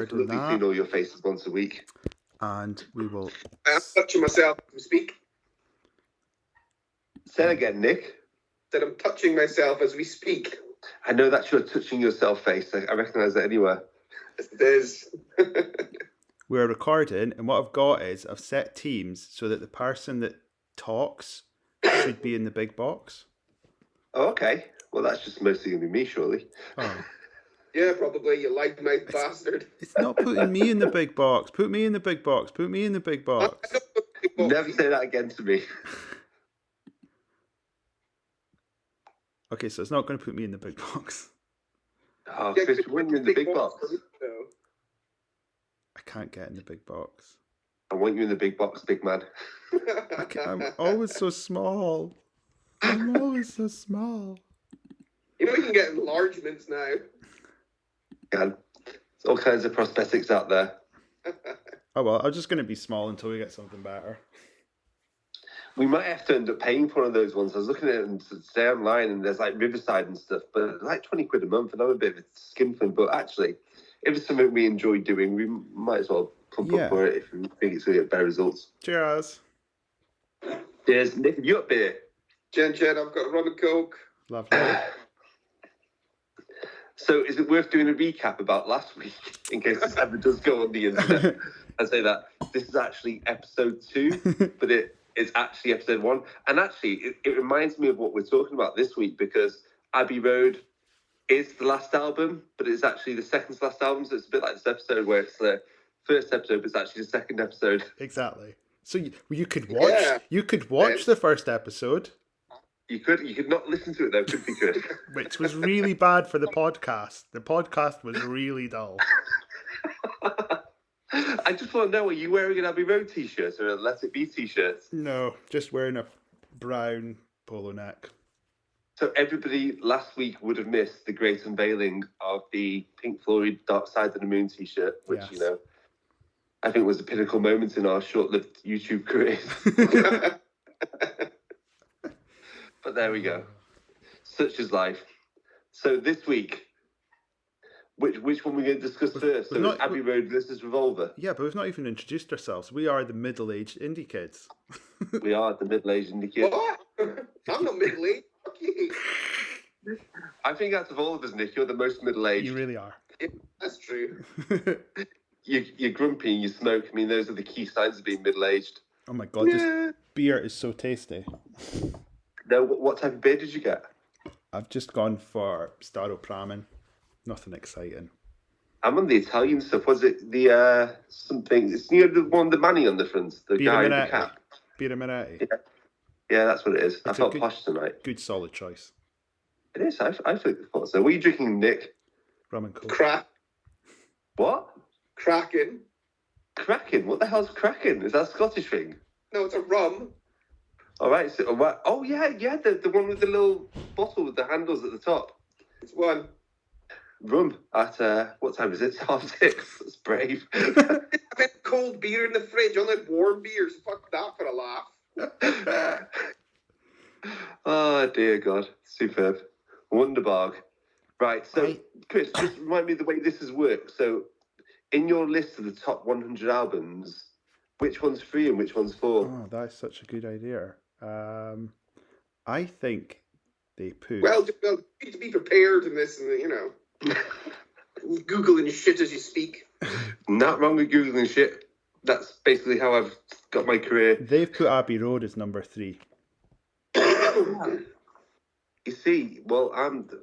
Absolutely clean all your faces once a week. And we will... I'm touching myself as we speak. Say it again, Nick. That I'm touching myself as we speak. I know that's your touching yourself face. I recognise that anywhere. Yes, it is. We're recording, and what I've got is I've set teams so that the person that talks should be in the big box. Oh, okay. Well, that's just mostly going to be me, surely. Oh. Yeah, probably, you light-mouthed bastard. It's not putting me in the big box. Put me in the big box. Put me in the big box. Never say that again to me. Okay, so it's not going to put me in the big box. Oh, Chris, when you're in the big box. I can't get in the big box. I want you in the big box, big man. I'm always so small. I'm always so small. You know you can get enlargements now. There's all kinds of prosthetics out there. Oh well, I'm just going to be small until we get something better. We might have to end up paying for one of those ones. I was looking at it today online, and there's like Riverside and stuff, but it's like 20 quid a month, and I'm a bit of a skimping. But actually, if it's something we enjoy doing, we might as well pump up for it if we think it's going to get better results. Cheers. Cheers. Nick, have you got beer? Jen, I've got a rum and coke. Lovely. So is it worth doing a recap about last week, in case this ever does go on the internet? I say that this is actually episode 2, but it's actually episode 1. And actually, it reminds me of what we're talking about this week, because Abbey Road is the last album, but it's actually the second to last album. So it's a bit like this episode where it's the first episode, but it's actually the second episode. Exactly. So you could watch. You could watch the first episode. You could not listen to it though, could be good. Which was really bad for the podcast. The podcast was really dull. I just want to know, are you wearing an Abbey Road t-shirt or a Let It Be t-shirt? No, just wearing a brown polo neck. So everybody last week would have missed the great unveiling of the Pink Floyd Dark Side of the Moon t-shirt, which, yes. you know, I think was a pinnacle moment in our short-lived YouTube careers. But there we go. Such is life. So this week, which one are we going to discuss first? So it's Abbey Road versus Revolver. Yeah, but we've not even introduced ourselves. We are the middle-aged indie kids. We are the middle-aged indie kids. What? I'm not middle-aged. Fuck you. I think out of all of us, Nick, you're the most middle-aged. You really are. Yeah, that's true. You're grumpy and you smoke. I mean, those are the key signs of being middle-aged. Oh my God, this beer is so tasty. No, what type of beer did you get? I've just gone for Staropramen. Nothing exciting. I'm on the Italian stuff. Was it the something? It's near the one with the money on the front. The guy in the cap. Birra Moretti. Yeah, that's what it is. I felt good, posh tonight. Good solid choice. It is. I thought so. What are you drinking, Nick? Rum and coke. Crack. What? Kraken. Kraken? What the hell's Kraken? Is that a Scottish thing? No, it's a rum. All right. So, oh yeah, the one with the little bottle with the handles at the top. It's one. Rum at what time is it? 6:30. That's brave. I've had cold beer in the fridge. I only had warm beers. Fuck that for a laugh. Oh dear God, superb, Wonderbarg. Right, so Chris, just remind me of the way this has worked. So, in your list of the top 100 albums, which one's 3 and which one's 4? Oh, that's such a good idea. I think they put. Well, you need to be prepared in this, and you know, Googling shit as you speak. Not wrong with Googling shit. That's basically how I've got my career. They've put Abbey Road as number 3. You see, well,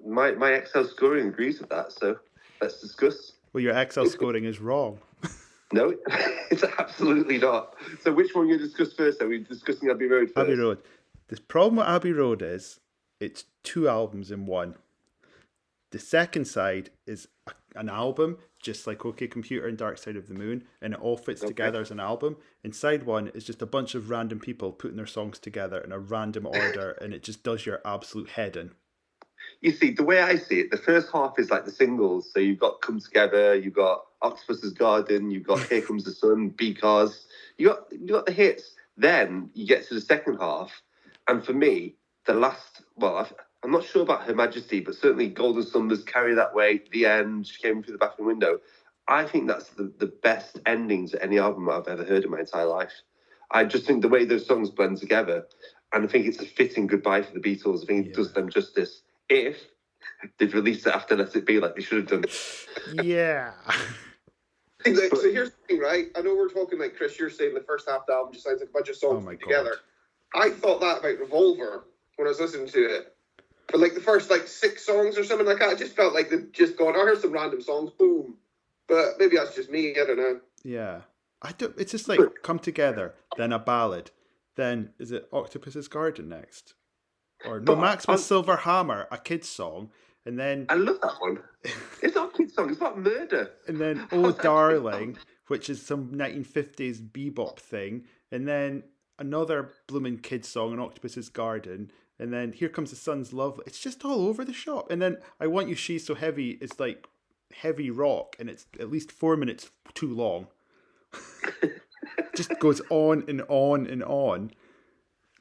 my Excel scoring agrees with that, so let's discuss. Well, your Excel scoring is wrong. No, it's absolutely not. So which one are you going to discuss first? Are we discussing Abbey Road first? Abbey Road. The problem with Abbey Road is it's 2 albums in one. The second side is an album, just like OK Computer and Dark Side of the Moon, and it all fits together as an album. And side 1 is just a bunch of random people putting their songs together in a random order, and it just does your absolute head in. You see, the way I see it, the first half is like the singles. So you've got Come Together, you've got Octopus's Garden, you've got Here Comes the Sun, B-Cars. You got the hits. Then you get to the second half, and for me, the last, well, I'm not sure about Her Majesty, but certainly Golden Summers, Carry That Way, The End, She Came Through the Bathroom Window. I think that's the best ending to any album I've ever heard in my entire life. I just think the way those songs blend together, and I think it's a fitting goodbye for the Beatles. I think it does them justice. If they'd released it after Let It Be like they should have done. Yeah. So here's the thing, right? I know we're talking like Chris, you're saying the first half of the album just sounds like a bunch of songs put together. I thought that about Revolver when I was listening to it. For like the first like 6 songs or something like that, I just felt like they'd just gone, I heard some random songs, boom. But maybe that's just me, I don't know. Yeah. It's just like Come Together, then a ballad, then is it Octopus's Garden next? Or no, Maxwell's Silver Hammer, a kid's song, and then I love that one. It's not a kid's song, it's about murder. And then Oh Darling, which is some 1950s bebop thing, and then another blooming kid's song, an Octopus's Garden, and then Here Comes the Sun's Love. It's just all over the shop. And then I Want You, She's So Heavy is like heavy rock, and it's at least 4 minutes too long. Just goes on and on and on.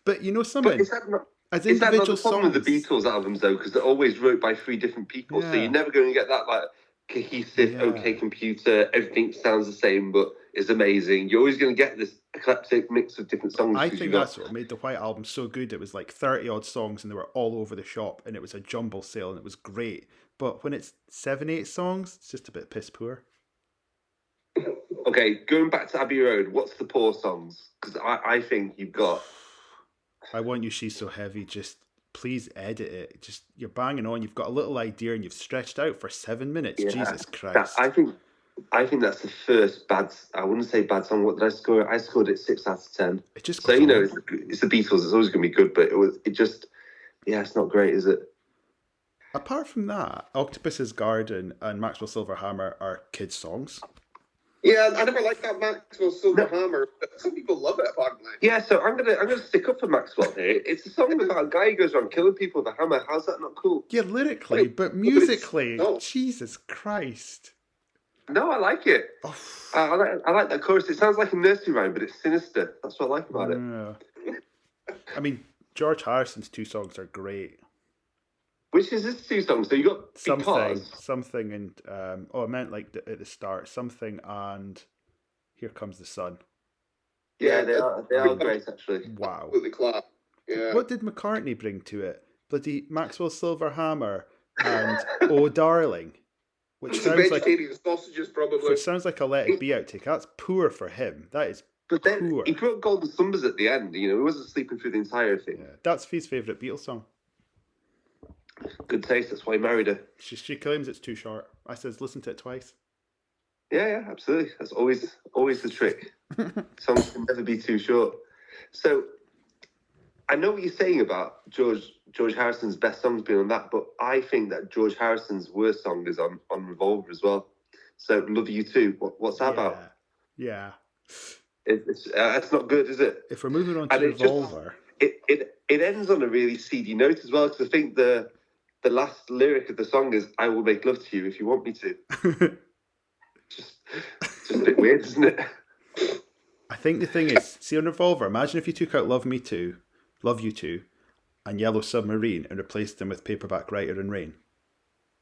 But you know something? Is that not the problem with the Beatles albums though? Because they're always wrote by 3 different people, so you're never going to get that like cohesive, OK computer, everything sounds the same but is amazing. You're always going to get this eclectic mix of different songs. I think that's what made the White Album so good. It was like 30 odd songs and they were all over the shop, and it was a jumble sale and it was great. But when it's 7-8 songs, it's just a bit piss poor. Okay, going back to Abbey Road, what's the poor songs? Because I think you've got I Want You, She's So Heavy. Just please edit it. Just you're banging on. You've got a little idea and you've stretched out for 7 minutes. Yeah, Jesus Christ! I think that's the first bad. I wouldn't say bad song. What did I score? I scored it 6 out of 10. It just so you know it's the Beatles. It's always going to be good, but it's not great, is it? Apart from that, Octopus's Garden and Maxwell Silver Hammer are kids' songs. Yeah, I never liked that Maxwell Silver Hammer. But some people love it, apparently. Yeah, so I'm gonna stick up for Maxwell here. It's a song about a guy who goes around killing people with a hammer. How's that not cool? Yeah, lyrically, but musically, Jesus Christ. No, I like it. Oh. I like that chorus. It sounds like a nursery rhyme, but it's sinister. That's what I like about it. I mean, George Harrison's 2 songs are great. Which is his 2 songs? So you got something, and I meant like at the start, Something and Here Comes the Sun. Yeah, they are great actually. Wow. Absolutely clap. Yeah. What did McCartney bring to it? Bloody Maxwell Silver Hammer and Oh Darling, which sounds like sausages probably. Which sounds like a Let It Be outtake. That's poor for him. That is. But then he brought Golden Slumbers at the end. You know, he wasn't sleeping through the entire thing. Yeah, that's his favourite Beatles song. Good taste. That's why he married her. She claims it's too short. I says listen to it twice. Yeah, absolutely. That's always the trick. Songs can never be too short. So I know what you're saying about George Harrison's best songs being on that, but I think that George Harrison's worst song is on Revolver as well. So Love You Too. What's that about? Yeah. It's not good, is it? If we're moving on to Revolver, it ends on a really seedy note as well. Because I think the last lyric of the song is "I will make love to you if you want me to." just a bit weird, isn't it? I think the thing is, see on Revolver, imagine if you took out Love Me Too, Love You Too, and Yellow Submarine and replaced them with Paperback Writer and Rain.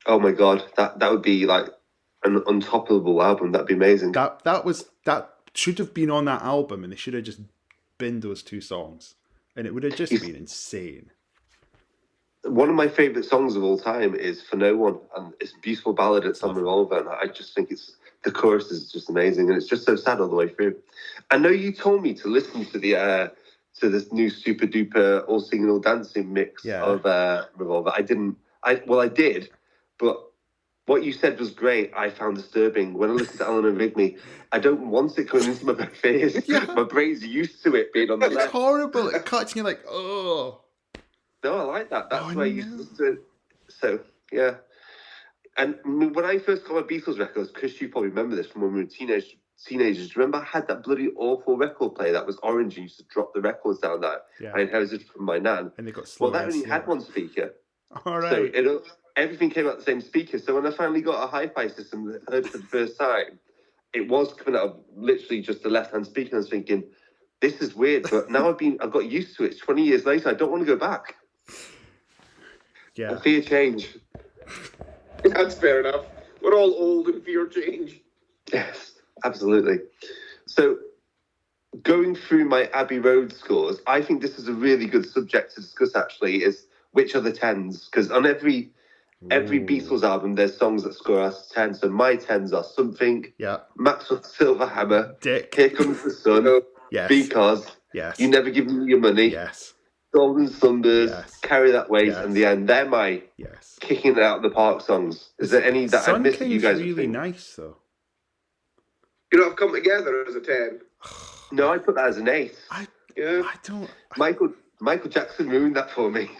Oh my God, that would be like an untoppable album. That'd be amazing. That should have been on that album, and they should have just binned those 2 songs, and it would have just been insane. One of my favourite songs of all time is For No One, and it's a beautiful ballad. It's on Revolver, and I just think the chorus is just amazing, and it's just so sad all the way through. I know you told me to listen to to this new super duper all singing all dancing mix of Revolver. I didn't. I did, but what you said was great. I found disturbing. When I listened to Eleanor Rigby, I don't want it coming into my face. My brain's used to it being on the left. It's horrible. It cuts and you're like, oh. No, I like that. That's why I used to listen to it. So, yeah. And when I first got my Beatles records, Chris, you probably remember this from when we were teenagers. Do you remember I had that bloody awful record player that was orange and used to drop the records down that I inherited from my nan? And they got slower. Well, that only had one speaker. All right. So everything came out the same speaker. So when I finally got a hi-fi system that I heard for the first time, it was coming out of literally just the left-hand speaker. And I was thinking, this is weird, but now I've got used to it. It's 20 years later. I don't want to go back. Yeah. I fear change. That's fair enough. We're all old and fear change. Yes, absolutely. So, going through my Abbey Road scores, I think this is a really good subject to discuss, actually, is which are the 10s? Because on every Beatles album, there's songs that score us 10. So my 10s are Something, Maxwell Silverhammer, Dick, Here Comes the Sun, yes, Because, yes, You Never Give Me Your Money, yes, Golden Sunburst, yes, Carry That Weight, yes, and The End. They're my kicking it out of the park songs. Is there any that I've missed that you guys really nice, though. You know, I've come together as a 10. No, I put that as an 8. I don't. Michael Jackson ruined that for me.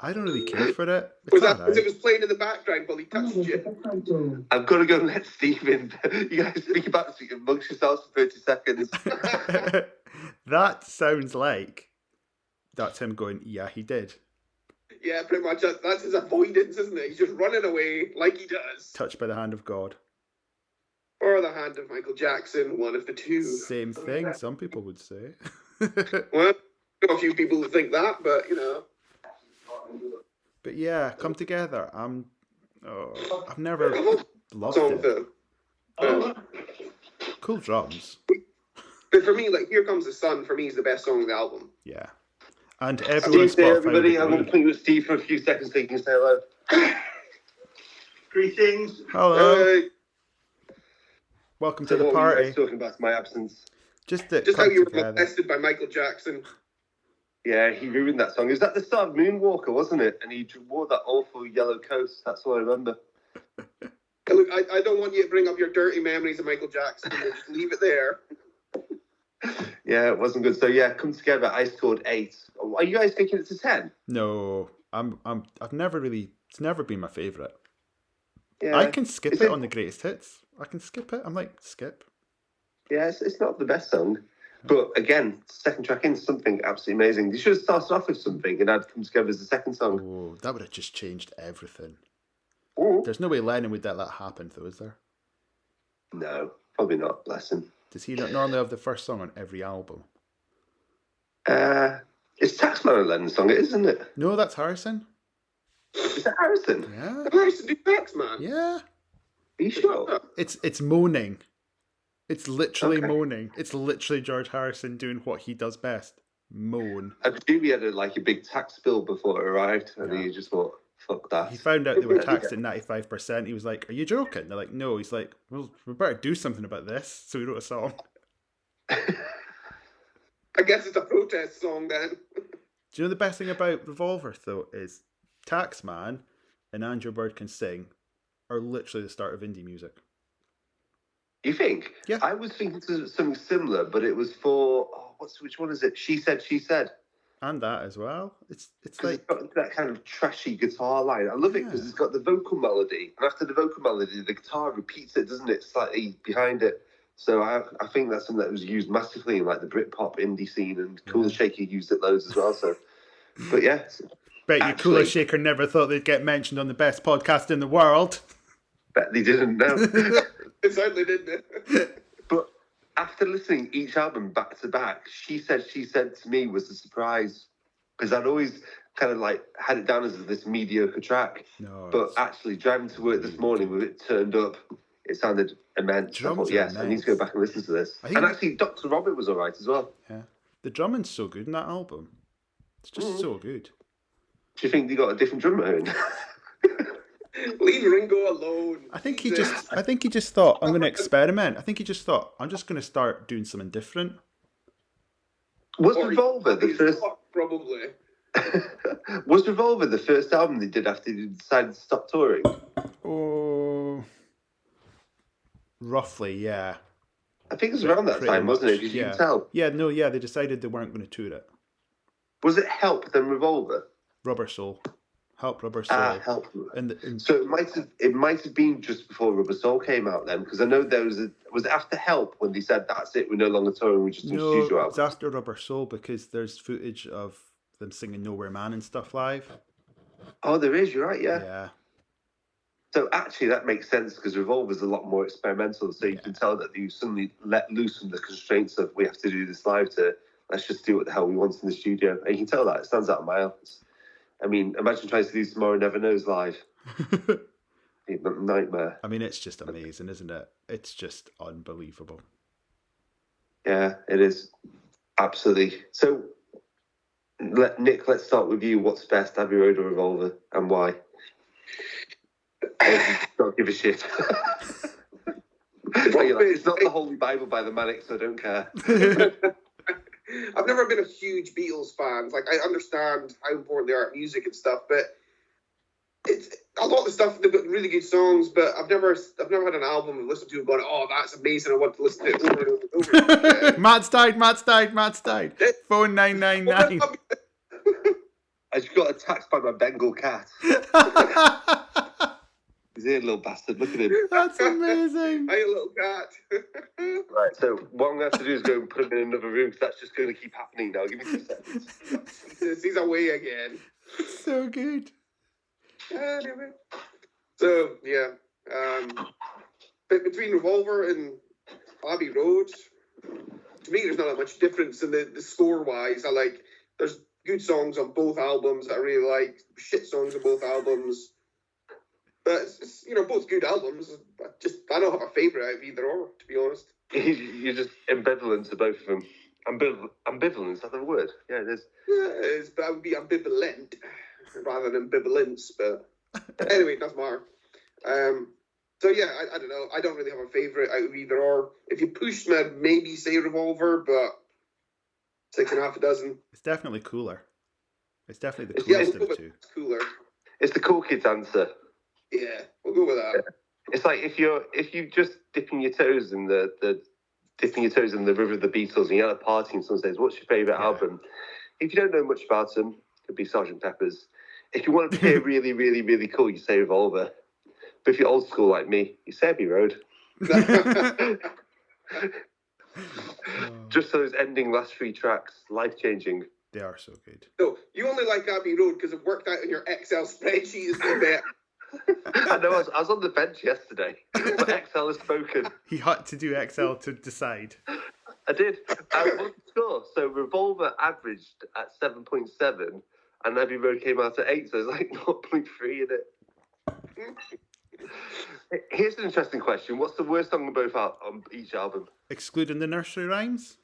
I don't really care for it. Was that because it was playing in the background while he touched you? I've got to go and let Stephen. You guys speak about it amongst yourselves for 30 seconds. That sounds like that's him going, yeah, he did. Yeah, pretty much. That's his avoidance, isn't it? He's just running away like he does. Touched by the hand of God. Or the hand of Michael Jackson, one of the two. Same thing, some people would say. Well, I know a few people who think that, but, you know. But yeah, Come Together. I've never loved it. Cool drums. But for me, like, Here Comes the Sun, for me, is the best song on the album. Yeah. And everyone Steve, everybody, I'm going to put you with Steve for a few seconds so you can say hello. Greetings. Hello. Welcome to the party. What were you guys talking about my absence? Just how you were molested by Michael Jackson. Yeah, he ruined that song. It was at the start of Moonwalker, wasn't it? And he wore that awful yellow coat. That's all I remember. Look, I don't want you to bring up your dirty memories of Michael Jackson. Just leave it there. Yeah, it wasn't good. So yeah, Come Together, I scored 8. Are you guys thinking it's a 10? No, I've never really. It's never been my favourite. Yeah, I can skip it on the greatest hits. I can skip it. I'm like, skip. Yeah, it's not the best song. But again, second track in Something absolutely amazing. You should have started off with Something and had Come Together as the second song. Oh, that would have just changed everything. Ooh. There's no way Lennon would let that happen, though, is there? No, probably not. Bless him. Does he not normally have the first song on every album? It's Taxman and Lennon's song, isn't it? No, that's Harrison. Is that Harrison? Yeah. Harrison do Taxman? Yeah. Are you sure? It's moaning. It's literally moaning. It's literally George Harrison doing what he does best. Moan. I presume he had a big tax bill before it arrived, and he just thought, fuck that. He found out they were taxed at 95%. He was like, are you joking? They're like, no. He's like, well, we better do something about this. So he wrote a song. I guess it's a protest song then. Do you know the best thing about Revolver, though, is Taxman and Andrew Bird Can Sing are literally the start of indie music. You think? Yeah. I was thinking something similar, but it was for which one is it? She Said, She Said. And that as well. It's like it's got that kind of trashy guitar line. I love it because it's got the vocal melody, and after the vocal melody, the guitar repeats it, doesn't it? Slightly behind it. So I think that's something that was used massively in like the Britpop indie scene, and Cooler Shaker used it loads as well. So, but yeah. Bet you Cooler Shaker never thought they'd get mentioned on the best podcast in the world. Bet they didn't know. It certainly didn't. But after listening each album back to back, She Said to me was a surprise, because I'd always kind of like had it down as this mediocre track. No, but actually driving to work this morning with it turned up, it sounded immense. I thought, yes, I need to go back and listen to this. And actually, Dr. Robert was all right as well. Yeah, the drumming's so good in that album. It's just so good. Do you think they got a different drummer in? Leave Ringo alone. I think he just thought, I'm going to experiment. I think he just thought, I'm just going to start doing something different. Was Revolver the first? Probably. Was Revolver the first album they did after they decided to stop touring? Oh, roughly, yeah. I think it was around that time, wasn't it? You can tell. Yeah, no, yeah. They decided they weren't going to tour it. Was it Help then Revolver? Rubber Soul. Help, Rubber Soul. Help. And so it might have been just before Rubber Soul came out then, because I know there was it after Help when they said that's it, we're no longer touring, we're just doing studio albums. It's after Rubber Soul because there's footage of them singing Nowhere Man and stuff live. Oh, there is. You're right. Yeah. Yeah. So actually, that makes sense because Revolver's a lot more experimental. So you can tell that you suddenly let loose from the constraints of we have to do this live to let's just do what the hell we want in the studio. And you can tell that it stands out a mile. I mean, imagine trying to do Tomorrow Never Knows live. nightmare. I mean, it's just amazing, isn't it? It's just unbelievable. Yeah, it is. Absolutely. So, Nick, let's start with you. What's best, Abbey Road or Revolver, and why? Don't give a shit. It's not the Holy Bible by the Manics, so I don't care. I've never been a huge Beatles fan. Like, I understand how important they are at music and stuff, but it's a lot of the stuff. They've got really good songs, but I've never had an album and listened to and gone, "Oh, that's amazing! I want to listen to it over and over and over." Matt's died. Phone 999. I just got attacked by my Bengal cat. He's here, little bastard. Look at him. That's amazing. Hey, little cat. Right, so what I'm going to have to do is go and put him in another room because that's just going to keep happening now. Give me 2 seconds. He's away again. So good. So, yeah. But between Revolver and Abbey Road, to me, there's not that much difference in the score-wise. There's good songs on both albums that I really like, shit songs on both albums. But it's both good albums. I don't have a favourite out of either or, to be honest. You're just ambivalent to both of them. Ambivalent, is that the word? Yeah, it is. Yeah, it is, but I would be ambivalent rather than ambivalence. But anyway, that's matter. So yeah, I don't know. I don't really have a favourite out of either or. If you pushed me, I'd maybe say Revolver, but 6.5 dozen. It's definitely cooler. It's definitely the coolest of the two. It's cooler. It's the cool kids answer. Yeah, we'll go with that. Yeah. It's like if you just dipping your toes in the river of the Beatles and you're at a party and someone says, "What's your favourite album?" If you don't know much about them, it could be Sgt. Pepper's. If you want to hear really, really, really cool, you say Revolver. But if you're old school like me, you say Abbey Road. Just those ending last 3 tracks, life-changing. They are so good. So you only like Abbey Road because it worked out in your Excel spreadsheet is the bet. I know, I was on the bench yesterday, but Excel has spoken. He had to do Excel to decide. I did. What's the score? So Revolver averaged at 7.7, and Abbey Road came out at 8, so it's like 0.3 in it. Here's an interesting question. What's the worst song on each album? Excluding the nursery rhymes?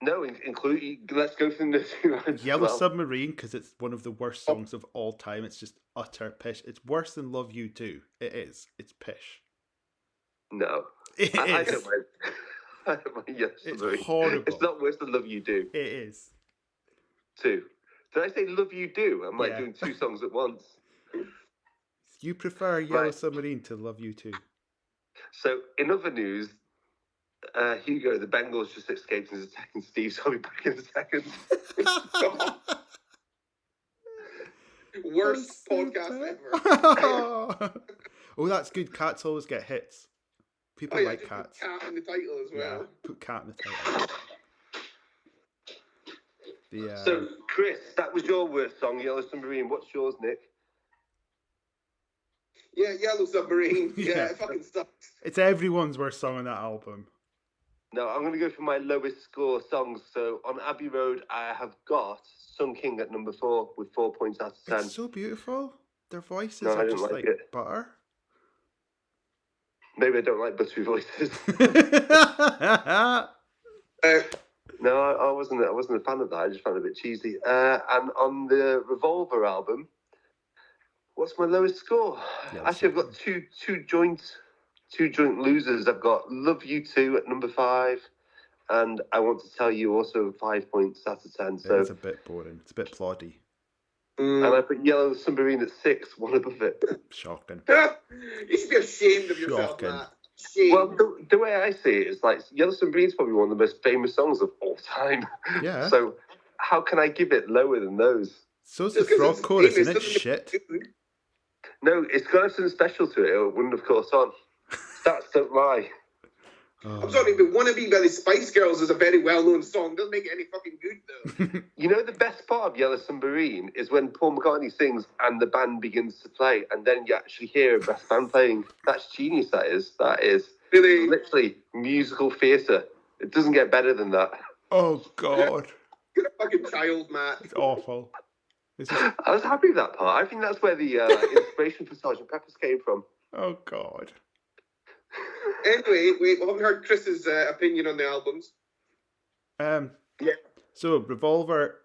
No, let's go for the nursery rhymes. Yellow Submarine, because it's one of the worst songs of all time. It's just utter pish. It's worse than Love You Too. It is. It's pish. No. I don't mind. I don't mind Yellow Submarine. It's horrible. It's not worse than Love You Do. It is. 2. Did I say Love You Do? I'm doing 2 songs at once. You prefer Yellow Submarine to Love You Too. So, in other news, Hugo, the Bengals just escaped and is attacking Steve, so I'll be back in a second. Worst podcast ever. Oh, that's good. Cats always get hits. People like cats. Put cat in the title as well. Yeah, put cat in the title. So, Chris, that was your worst song, Yellow Submarine. What's yours, Nick? Yeah, Yellow Submarine. Yeah, it fucking sucks. It's everyone's worst song on that album. No, I'm going to go for my lowest score songs. So on Abbey Road, I have got Sun King at number 4 with 4 points out of 10. It's so beautiful. Their voices are just like butter. Maybe I don't like buttery voices. No, I wasn't a fan of that. I just found it a bit cheesy. And on the Revolver album, what's my lowest score? Actually, I've got two joint losers. I've got Love You Too at number 5, and I Want to Tell You also 5 points out of 10. So it's a bit boring. It's a bit ploddy. And I put Yellow Submarine at 6, one above it. Shocking. You should be ashamed of yourself, Matt. Shame. Well, the way I see it is like Yellow Submarine is probably one of the most famous songs of all time. Yeah. So how can I give it lower than those? So it's the frog chorus, isn't it? Shit. No, it's got something special to it, or it wouldn't have caught on. Stats don't lie. I'm sorry, but Wannabe by the Spice Girls is a very well-known song. Doesn't make it any fucking good, though. You know the best part of Yellow Submarine is when Paul McCartney sings and the band begins to play, and then you actually hear a brass band playing. That's genius, that is. That is really literally musical theatre. It doesn't get better than that. Oh, God. You're a fucking child, Matt. It's awful. I was happy with that part. I think that's where the inspiration for Sgt. Pepper's came from. Oh God. Anyway, we haven't heard Chris's opinion on the albums. Yeah. So Revolver,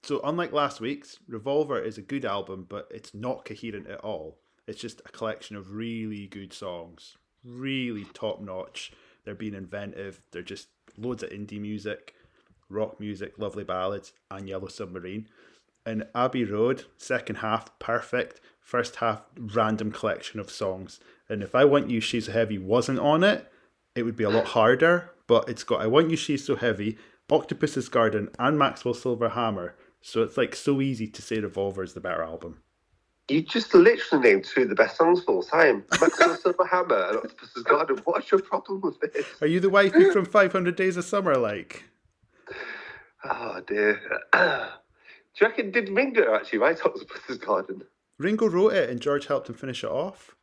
so unlike last week's, Revolver is a good album, but it's not coherent at all. It's just a collection of really good songs, really top notch. They're being inventive. They're just loads of indie music, rock music, lovely ballads, and Yellow Submarine. And Abbey Road, second half, perfect. First half, random collection of songs. And if I Want You, She's So Heavy wasn't on it, it would be a lot harder. But it's got I Want You, She's So Heavy, Octopus's Garden, and Maxwell Silver Hammer. So it's like so easy to say Revolver is the better album. You just literally named two of the best songs of all time. Maxwell Silver Hammer and Octopus's Garden. What's your problem with this? Are you the wifey from 500 Days of Summer, like? Oh, dear. Do you reckon, did Ringo actually write Octopus's Garden? Ringo wrote it and George helped him finish it off.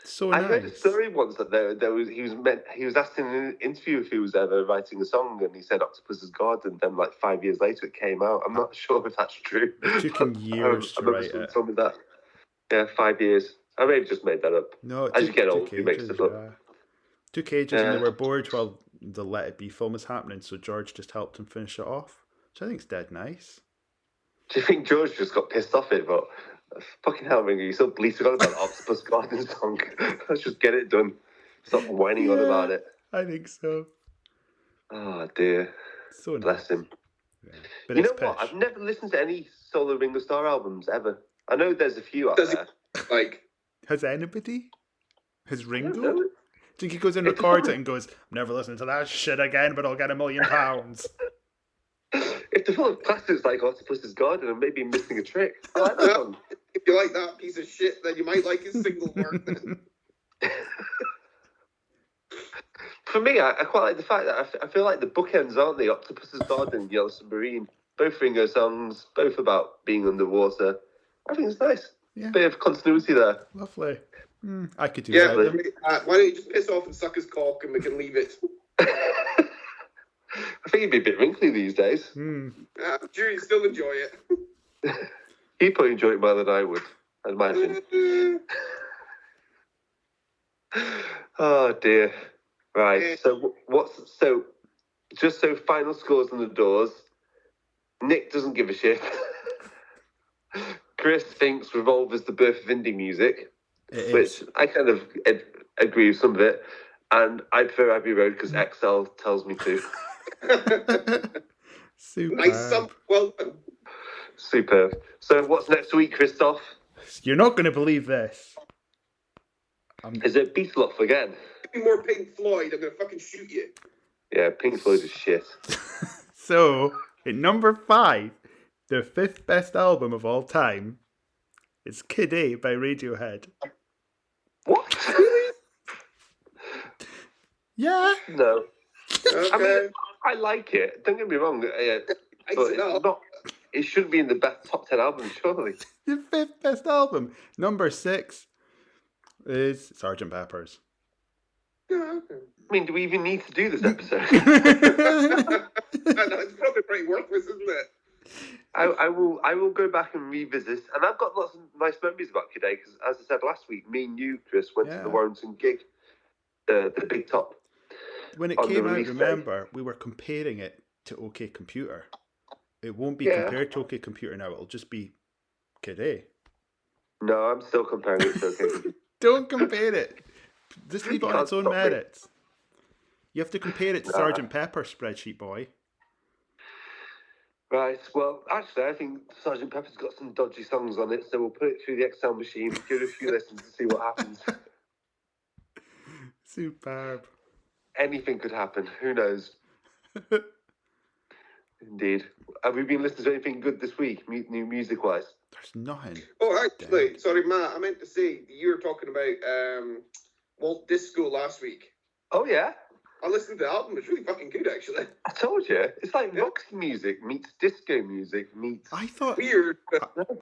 So I nice. read a story once that he was asked in an interview if he was ever writing a song, and he said Octopus's Garden. Then, like 5 years later, it came out. I'm not sure if that's true. It took him years to write it. Told me that. Yeah, 5 years. I may have just made that up. No, as you get old, you make stuff up. Took ages, and they were bored while the Let It Be film was happening. So George just helped him finish it off, which I think is dead nice. Do you think George just got pissed off it? But fucking hell, Ringo, you so bleated on about the Octopus Garden song. Let's just get it done. Stop whining on about it. I think so. Oh dear. So nice. Bless him. Yeah. But you know what? I've never listened to any solo Ringo Starr albums ever. I know there's a few out there. Like, has anybody? Has Ringo? Do you think he goes and records it and goes, I'm never listening to that shit again, but I'll get £1 million? If they're full of classics like Octopus's Garden, and maybe missing a trick. I like that one. If you like that piece of shit, then you might like his single work then. For me, I quite like the fact that I feel like the bookends, aren't they? Octopus's Garden, Yellow Submarine, both Ringo songs, both about being underwater. I think it's nice. Yeah. Bit of continuity there. Lovely. I could do that. Yeah, why don't you just piss off and suck his cock and we can leave it? I think he'd be a bit wrinkly these days. I'm sure he'd still enjoy it. He'd probably enjoy it more than I would, I'd imagine. Oh dear. Right. So just so final scores on the doors. Nick doesn't give a shit. Chris thinks Revolver's the birth of indie music, which I kind of agree with some of it. And I prefer Abbey Road because XL tells me to. Superb. Nice, well done. Superb. So what's next week, Christoph? You're not going to believe this. Is it Beatles off again? Any more Pink Floyd, I'm going to fucking shoot you. Yeah, Pink Floyd is shit. So, at number 5, the 5th best album of all time is Kid A by Radiohead. What? Yeah. No. Okay. I mean, I like it. Don't get me wrong. But it's not. It shouldn't be in the best top 10 albums, surely. The 5th best album. Number 6 is Sgt. Pepper's. Yeah, okay. I mean, do we even need to do this episode? It's probably pretty worthless, isn't it? I will go back and revisit, and I've got lots of nice memories about Kid A because, as I said last week, me and you, Chris, went to the Warrington gig, the Big Top. When it came out, remember, we were comparing it to OK Computer. It won't be compared to OK Computer now. It'll just be Kid A. No, I'm still comparing it to OK Computer. Don't compare it. Just leave it on its own merits. You have to compare it to Sgt. Pepper, spreadsheet boy. Right, well, actually, I think Sgt. Pepper's got some dodgy songs on it, so we'll put it through the Excel machine, give it a few listens to see what happens. Superb. Anything could happen, who knows? Indeed. Have we been listening to anything good this week, new music-wise? There's nothing. Oh, actually, sorry, Matt, I meant to say, you were talking about Walt Disco last week. Oh, yeah? I listened to the album, it's really fucking good, actually. I told you, it's like rock music meets disco music meets... I thought... Weird.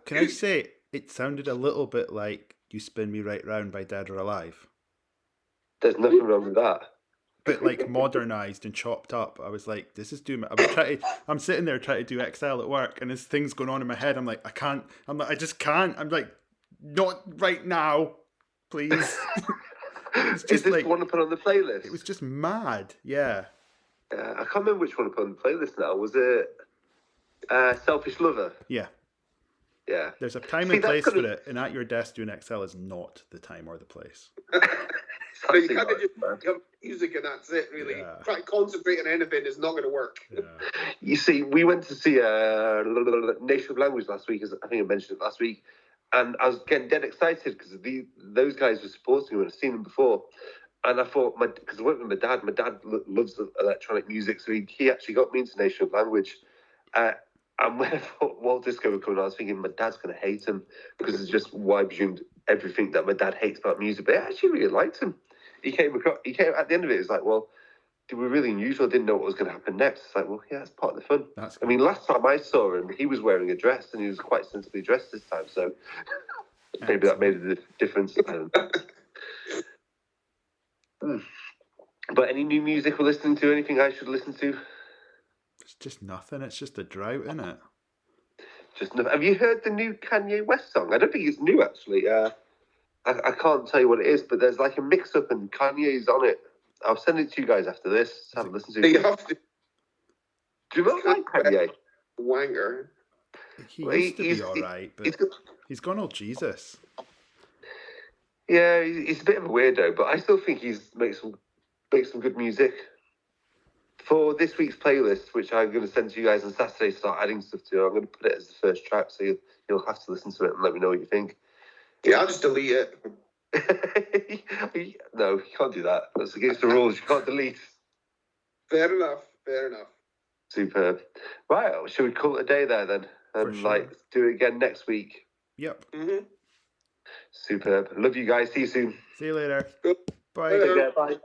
Can I say, it sounded a little bit like You Spin Me Right Round by Dead or Alive. There's nothing wrong with that. But like modernised and chopped up. I was like, this is doing... I'm sitting there trying to do Excel at work and there's things going on in my head. I'm like, I just can't. I'm like, not right now. please. Is this the one to put on the playlist? It was just mad. Yeah. I can't remember which one to put on the playlist now. Was it Selfish Lover? Yeah. Yeah. There's a time and place for it, and At Your Desk Doing Excel is not the time or the place. So you kind of just have music and that's it, really. Yeah. Try to concentrate on anything is not going to work. Yeah. You see, we went to see Nation of Language last week, as I think I mentioned it last week, and I was getting dead excited because those guys were supporting me, and I'd seen them before. And I thought, because I went with my dad loves electronic music, so he actually got me into Nation of Language. And when I thought Walt Disco would come on, I was thinking my dad's going to hate him because it's just why I presumed everything that my dad hates about music. But I actually really liked him. He came at the end of it. It was like, well, they were really unusual. I didn't know what was going to happen next. It's like, well, yeah, that's part of the fun. I mean, last time I saw him, he was wearing a dress and he was quite sensibly dressed this time. So maybe that made a difference. But any new music we're listening to? Anything I should listen to? It's just nothing. It's just a drought, isn't it? Just nothing. Have you heard the new Kanye West song? I don't think it's new, actually. I can't tell you what it is, but there's like a mix-up and Kanye's on it. I'll send it to you guys after this. Have a listen to it. You have to. Do you not like Kanye? Wanger. He used to be all right, but he's gone all Jesus. Yeah, he's a bit of a weirdo, but I still think he's makes some good music. For this week's playlist, which I'm going to send to you guys on Saturday, start adding stuff to, I'm going to put it as the first track, so you'll have to listen to it and let me know what you think. Yeah, I'll just delete it. No, you can't do that. That's against the rules. You can't delete. Fair enough. Superb. Right, shall we call it a day there then? And do it again next week? Yep. Mm-hmm. Superb. Love you guys. See you soon. See you later. Good. Bye. Take care. Bye.